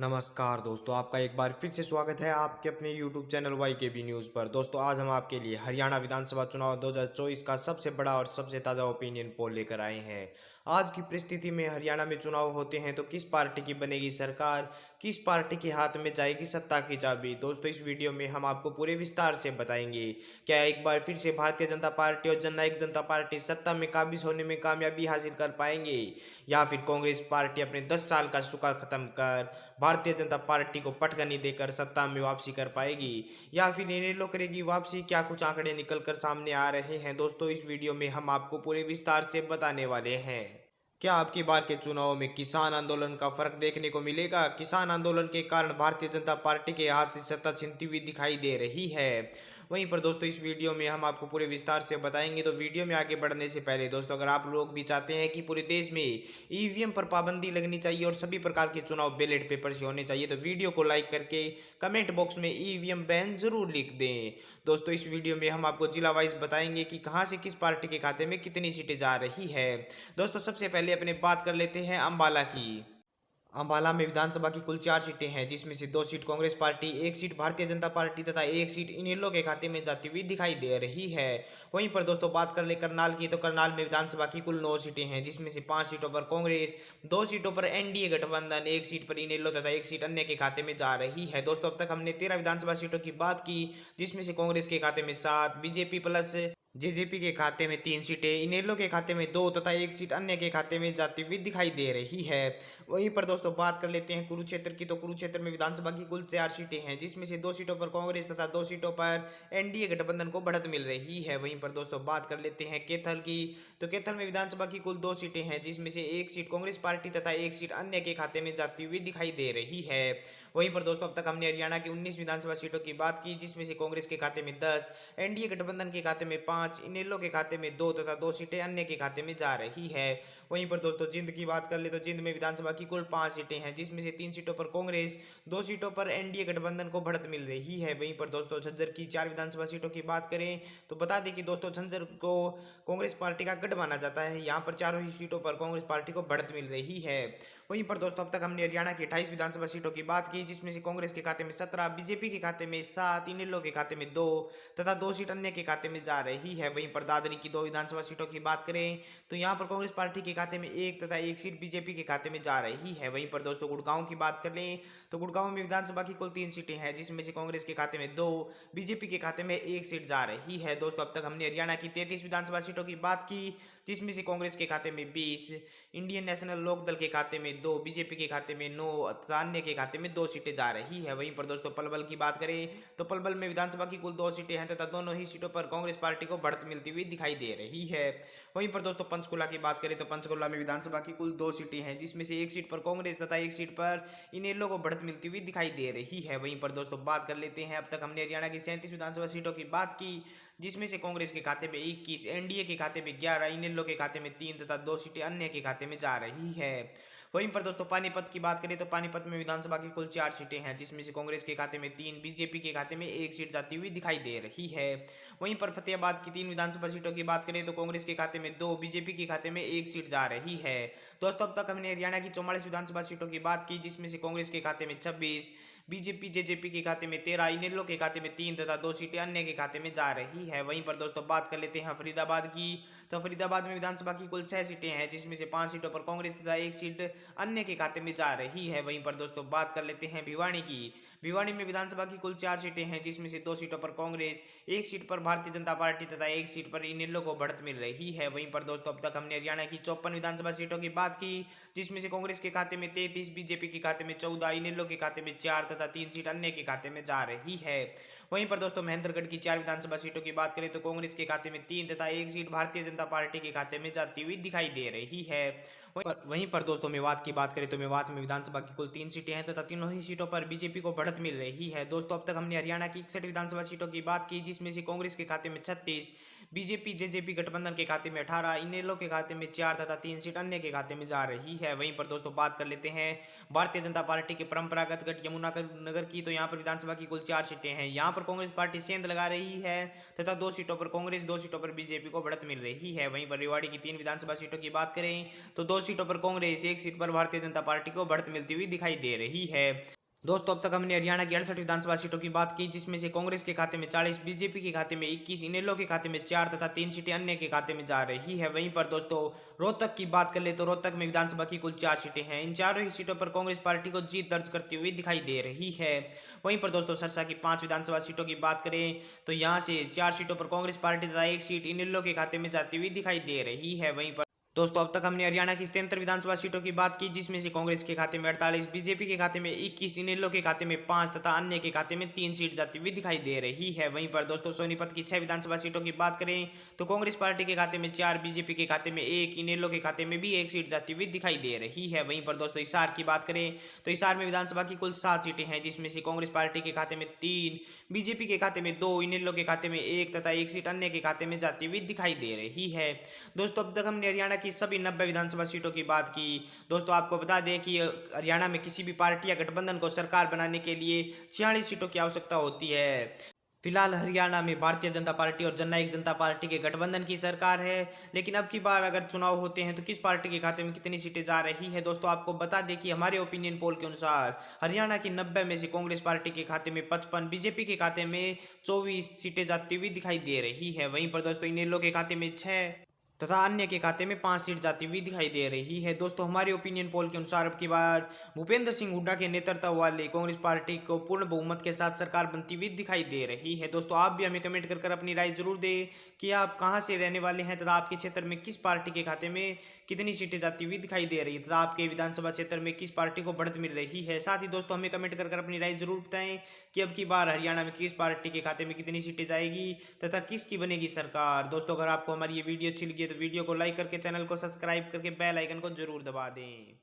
नमस्कार दोस्तों, आपका एक बार फिर से स्वागत है आपके अपने YouTube चैनल वाई के बी न्यूज़ पर। दोस्तों, आज हम आपके लिए हरियाणा विधानसभा चुनाव 2024 का सबसे बड़ा और सबसे ताज़ा ओपिनियन पोल लेकर आए हैं। आज की परिस्थिति में हरियाणा में चुनाव होते हैं तो किस पार्टी की बनेगी सरकार, किस पार्टी के हाथ में जाएगी सत्ता की चाबी। दोस्तों, इस वीडियो में हम आपको पूरे विस्तार से बताएंगे क्या एक बार फिर से भारतीय जनता पार्टी और जननायक जनता पार्टी सत्ता में काबिज होने में कामयाबी हासिल कर पाएंगे, या फिर कांग्रेस पार्टी अपने 10 साल का सुखा खत्म कर भारतीय जनता पार्टी को पटकनी देकर सत्ता में वापसी कर पाएगी, या फिर इनेलो करेगी वापसी। क्या कुछ आंकड़े निकल कर सामने आ रहे हैं दोस्तों, इस वीडियो में हम आपको पूरे विस्तार से बताने वाले हैं। क्या आपकी बार के चुनाव में किसान आंदोलन का फर्क देखने को मिलेगा? किसान आंदोलन के कारण भारतीय जनता पार्टी के हाथ से सत्ता छिनती हुई दिखाई दे रही है। वहीं पर दोस्तों, इस वीडियो में हम आपको पूरे विस्तार से बताएंगे। तो वीडियो में आगे बढ़ने से पहले दोस्तों, अगर आप लोग भी चाहते हैं कि पूरे देश में ईवीएम पर पाबंदी लगनी चाहिए और सभी प्रकार के चुनाव बैलेट पेपर से होने चाहिए, तो वीडियो को लाइक करके कमेंट बॉक्स में ईवीएम बैन जरूर लिख दें। दोस्तों, इस वीडियो में हम आपको जिला वाइज बताएंगे कि कहां से किस पार्टी के खाते में कितनी सीटें जा रही है। दोस्तों, सबसे पहले अपने बात कर लेते हैं अंबाला की। अंबाला में विधानसभा की कुल 4 सीटें हैं, जिसमें से 2 seat Congress party, 1 seat Bharatiya Janata party तथा 1 सीट इनेलो के खाते में जाती हुई दिखाई दे रही है। वहीं पर दोस्तों, बात कर ले करनाल की, तो करनाल में विधानसभा की कुल 9 सीटें हैं, जिसमें से 5 सीटों पर कांग्रेस, 2 सीटों पर एनडीए गठबंधन, 1 सीट पर इनेलो तथा 1 सीट अन्य के खाते में जा रही है। दोस्तों, अब तक हमने 13 विधानसभा सीटों की बात की, जिसमें से कांग्रेस के खाते में 7, बीजेपी प्लस जेजेपी के खाते में 3 सीटें, इनेलो के खाते में 2 तथा 1 सीट अन्य के खाते में जाती हुई दिखाई दे रही है। वहीं पर दोस्तों, बात कर लेते हैं कुरुक्षेत्र की, तो कुरुक्षेत्र में विधानसभा की कुल 4 सीटें हैं, जिसमें से 2 सीटों पर कांग्रेस तथा 2 सीटों पर एनडीए गठबंधन को बढ़त मिल रही है। वहीं पर दोस्तों, बात कर लेते हैं कैथल की, तो कैथल में विधानसभा की कुल 2 सीटें हैं, जिसमें से 1 सीट कांग्रेस पार्टी तथा 1 सीट अन्य के खाते में जाती हुई दिखाई दे रही है। वहीं पर दोस्तों, अब तक हमने हरियाणा की 19 विधानसभा सीटों की बात की, जिसमें से कांग्रेस के खाते में 10, एनडीए गठबंधन के खाते में 5, इनेलो के खाते में 2 तथा 2 सीटें अन्य के खाते में जा रही है। वहीं पर दोस्तों, जिंद की बात कर ले, तो जिंद में विधानसभा की कुल 5 सीटें हैं, जिसमें से 3 सीटों पर कांग्रेस, 2 सीटों पर एनडीए गठबंधन को बढ़त मिल रही है। वहीं पर दोस्तों, झज्जर की 4 विधानसभा सीटों की बात करें तो बता दें कि दोस्तों, झज्जर को कांग्रेस पार्टी का गढ़ माना जाता है। यहाँ पर चारों ही सीटों पर कांग्रेस पार्टी को बढ़त मिल रही है। वहीं पर दोस्तों, अब तक हमने हरियाणा की 28 विधानसभा सीटों की बात की, जिसमें से कांग्रेस के खाते में 17, बीजेपी के खाते में 7, इनेलो के खाते में 2 तथा 2 सीट अन्य के खाते में जा रही है। वहीं पर दादरी की 2 विधानसभा सीटों की बात करें तो यहाँ पर कांग्रेस पार्टी के खाते में 1 तथा 1 सीट बीजेपी के खाते में जा रही है। वहीं पर दोस्तों, गुड़गांव की बात कर लें तो गुड़गांव में विधानसभा की कुल 3 सीटें हैं, जिसमें से कांग्रेस के खाते में 2, बीजेपी के खाते में 1 सीट जा रही है। दोस्तों, अब तक हमने हरियाणा की 33 विधानसभा सीटों की बात की, जिसमें से कांग्रेस के खाते में 20, इंडियन नेशनल लोकदल के खाते में 2, बीजेपी के खाते में 9 तथा अन्य के खाते में 2 सीटें जा रही है। वहीं पर दोस्तों, पलवल की बात करें तो पलवल में विधानसभा की कुल 2 सीटें हैं तथा दोनों ही सीटों पर कांग्रेस पार्टी को बढ़त मिलती हुई दिखाई दे रही है। वहीं पर दोस्तों, पंचकुला की बात करें तो पंचकुला में विधानसभा की कुल 2 सीटें हैं, जिसमें से 1 सीट पर कांग्रेस तथा 1 सीट पर इनेलो को बढ़त मिलती हुई दिखाई दे रही है। वहीं पर दोस्तों, बात कर लेते हैं, अब तक हमने हरियाणा की 37 विधानसभा सीटों की बात की, जिसमें से कांग्रेस के खाते में 21, एनडीए के खाते में 11, इनेलो के खाते में 3 तथा 2 सीटें अन्य के खाते में जा रही है। वहीं पर दोस्तों, पानीपत की बात करें तो पानीपत में विधानसभा की कुल 4 सीटें हैं, जिसमें से कांग्रेस के खाते में 3, बीजेपी के खाते में 1 सीट जाती हुई दिखाई दे रही है। वहीं पर फतेहाबाद की 3 विधानसभा सीटों की बात करें तो कांग्रेस के खाते में 2, बीजेपी के खाते में 1 सीट जा रही है। दोस्तों, अब तक हमने हरियाणा की 44 विधानसभा सीटों की बात की, जिसमें से कांग्रेस के खाते में 26, बीजेपी जेजेपी के खाते में 13, इनेलो के खाते में 3 तथा 2 सीटें अन्य के खाते में जा रही है। वहीं पर दोस्तों, बात कर लेते हैं फरीदाबाद की, तो फरीदाबाद में विधानसभा की कुल 6 सीटें हैं, जिसमें से 5 सीटों पर कांग्रेस तथा 1 सीट अन्य के खाते में जा रही है। वहीं पर दोस्तों, बात कर लेते हैं भिवानी की, भिवानी में विधानसभा की कुल 4 सीटें हैं, जिसमें से 2 सीटों पर कांग्रेस, 1 सीट पर भारतीय जनता पार्टी तथा 1 सीट पर इनेलो को बढ़त मिल रही है। वहीं पर दोस्तों, अब तक हमने हरियाणा की 54 विधानसभा सीटों की बात की, जिसमें से कांग्रेस के खाते में 33, बीजेपी के खाते में 14, इनेलो के खाते में 4 तथा 3 सीट अन्य के खाते में जा रही है। वहीं पर दोस्तों, महेंद्रगढ़ की 4 विधानसभा सीटों की बात करें तो कांग्रेस के खाते में 3 तथा 1 सीट भारतीय जनता पार्टी के खाते में जाती हुई दिखाई दे रही है। वहीं पर दोस्तों, मेवात की बात करें तो मेवात में विधानसभा की कुल 3 सीटें हैं तथा तीनों ही सीटों पर बीजेपी को बढ़त मिल रही है। दोस्तों, अब तक हमने हरियाणा की 61 विधानसभा सीटों की बात की, जिसमें से कांग्रेस के खाते में 36, बीजेपी जेजेपी गठबंधन के खाते में 18, इनेलो के खाते में 4 तथा 3 सीट अन्य के खाते में जा रही है। वहीं पर दोस्तों बात कर लेते हैं भारतीय जनता पार्टी के परंपरागत गढ़ यमुनानगर की, तो यहाँ पर विधानसभा की कुल 4 सीटें हैं। यहाँ पर कांग्रेस पार्टी सेंध लगा रही है तथा 2 सीटों पर कांग्रेस, 2 सीटों पर बीजेपी को बढ़त मिल रही है। वहीं पर रेवाड़ी की 3 विधानसभा सीटों की बात करें तो 2 सीटों पर कांग्रेस, 1 सीट पर भारतीय जनता पार्टी को बढ़त मिलती हुई दिखाई दे रही है। दोस्तों अब तक हमने हरियाणा की 68 विधानसभा सीटों की बात की, जिसमें से कांग्रेस के खाते में 40, बीजेपी के खाते में 21, इनेलो के खाते में 4 तथा 3 सीटें अन्य के खाते में जा रही है। वहीं पर दोस्तों रोहतक की बात कर ले तो रोहतक में विधानसभा की कुल 4 सीटें हैं। इन चारों ही सीटों पर कांग्रेस पार्टी को जीत दर्ज करती हुई दिखाई दे रही है। वहीं पर दोस्तों सरसा की 5 विधानसभा सीटों की बात करें तो यहाँ से 4 सीटों पर कांग्रेस पार्टी तथा 1 सीट इनेलो के खाते में जाती हुई दिखाई दे रही है। वहीं पर दोस्तों अब तक हमने हरियाणा की 73 विधानसभा सीटों की बात की, जिसमें से कांग्रेस के खाते में 48, बीजेपी के खाते में 21, इनेलो के खाते में 5 तथा अन्य के खाते में 3 सीट जाती हुई दिखाई दे रही है। वहीं पर दोस्तों सोनीपत की 6 विधानसभा सीटों की बात करें तो कांग्रेस पार्टी के खाते में 4, बीजेपी के खाते में 1, इनेलो के खाते में भी 1 सीट जाती हुई दिखाई दे रही है। वहीं पर दोस्तों हिसार की बात करें तो हिसार में विधानसभा की कुल 7 सीटें हैं, जिसमें से कांग्रेस पार्टी के खाते में 3, बीजेपी के खाते में 2, इनेलो के खाते में 1 तथा 1 सीट अन्य के खाते में जाती हुई दिखाई दे रही है। दोस्तों अब तक हमने हरियाणा की सभी 90 विधानसभा सीटों की बात की। दोस्तों आपको बता दें कि हरियाणा में किसी भी पार्टी या गठबंधन को सरकार बनाने के लिए 46 सीटों की आवश्यकता होती है। फिलहाल हरियाणा में भारतीय जनता पार्टी और जननायक जनता पार्टी के गठबंधन की सरकार है, लेकिन अब की बार अगर चुनाव होते हैं तो किस पार्टी के खाते में कितनी सीटें जा रही है। दोस्तों आपको बता दें कि हमारे ओपिनियन पोल के अनुसार हरियाणा की 90 में से कांग्रेस पार्टी के खाते में 55, बीजेपी के खाते में 24 सीटें जाती हुई दिखाई दे रही है। वहीं पर दोस्तों इनेलो के खाते में 6 तथा अन्य के खाते में 5 सीट जाती हुई दिखाई दे रही है। दोस्तों हमारे ओपिनियन पोल के अनुसार अब की बार भूपेंद्र सिंह हुड्डा के नेतृत्व वाली कांग्रेस पार्टी को पूर्ण बहुमत के साथ सरकार बनती हुई दिखाई दे रही है। दोस्तों आप भी हमें कमेंट कर अपनी राय जरूर दें कि आप कहां से रहने वाले हैं तथा आपके क्षेत्र में किस पार्टी के खाते में कितनी सीटें जाती हुई दिखाई दे रही है तथा आपके विधानसभा क्षेत्र में किस पार्टी को बढ़त मिल रही है। साथ ही दोस्तों हमें कमेंट कर अपनी राय जरूर बताएं कि अब की बार हरियाणा में किस पार्टी के खाते में कितनी सीटें जाएगी तथा किसकी बनेगी सरकार। दोस्तों अगर आपको हमारी ये वीडियो अच्छी लगी है तो वीडियो को लाइक करके चैनल को सब्सक्राइब करके बेल आइकन को जरूर दबा दें।